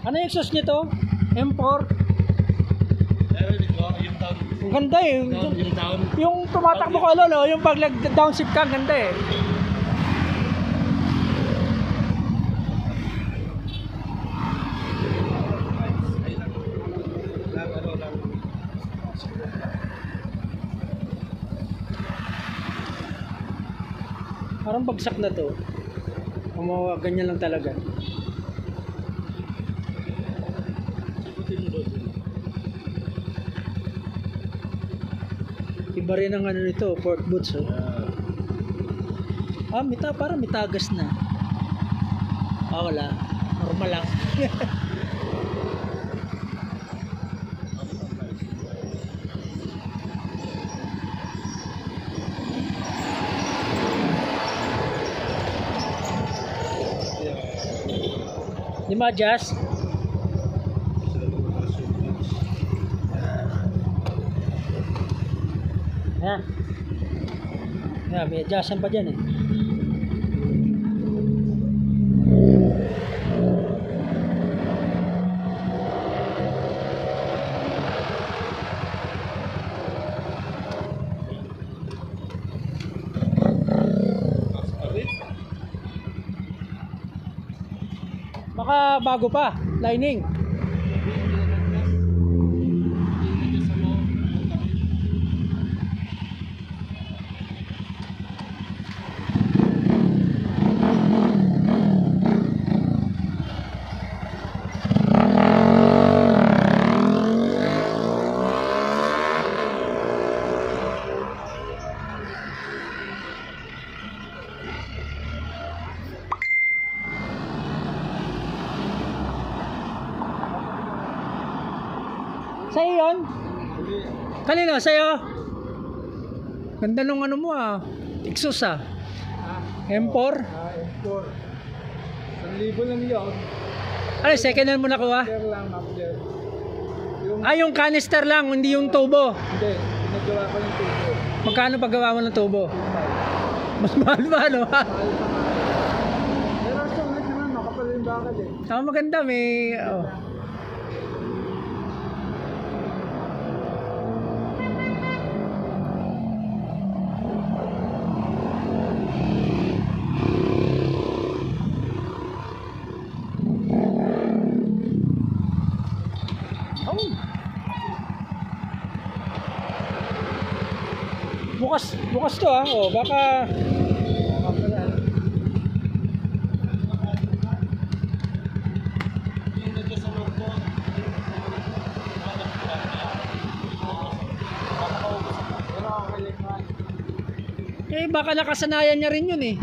Ano yung exhaust nito? M4? Ang ganda eh. Yung tumatakbo ka lolo, yung pag downshift ka, ang ganda eh. Parang bagsak na to. Kumawa, ganyan lang talaga. Iba rin ang ano nito, fork boots. Oh. Parang mitagas na. Wala. Normal lang. Di ma-adjust? May adjustan pa dyan eh. Baka bago pa, lining. Sa'yo yun? Kanino? Sa'yo? Ganda nung ano mo exhaust M4? M4 1,000 lang yun. Ano, second hand mo nakuha? After lang, after. Yung canister lang, hindi yung tubo. Hindi, nagawa ko yung tubo. Magkano paggawa mo ng tubo? Mas mahal ba, no? Mahal pa nga. Pero sungit naman, makapal yung bakal eh. Maganda, may... Bukas to baka baka nakasanayan niya rin yun eh.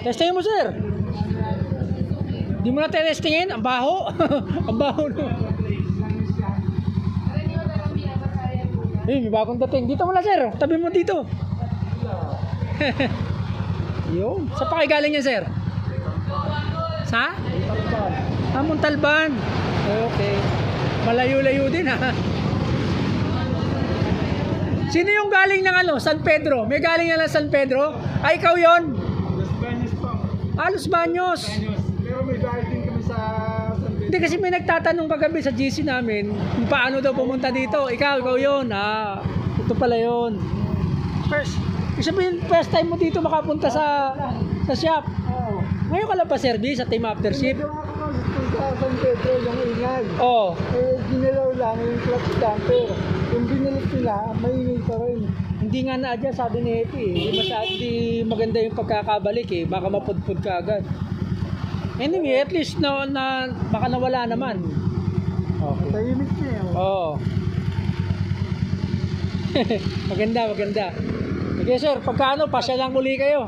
Testingin mo, sir. Di mo na testingin? Ang baho. Ang baho no. May bagong dating. Dito mo na, sir. Tabi mo dito. Yun. Sa pa kayo galing yan, sir? Sa? Montalban. Okay. Malayo-layo din Sino yung galing ng San Pedro? May galing na ng San Pedro? Ay, ikaw yon. Los Baños. Pero may dahil din kami sa San Pedro. Hindi kasi may nagtatanong kagabi sa GC namin kung paano daw pumunta dito. Ikaw yun. Ito pala yun. First time mo dito makapunta sa shop. Oo. Ngayon ka lang pa service sa team after shift. Ito ako sa San Pedro, yung ingay. Ginalaw lang yung clutch damper. Yung binilit nila, maingay pa rin. Hindi nga na-adjust, sabi ni Epi. Hindi maganda yung pagkakabalik baka mapudpud ka agad. Anyway, at least baka nawala naman. Okay. Tahimik niya Maganda. Okay sir, pagka pasya lang uli kayo.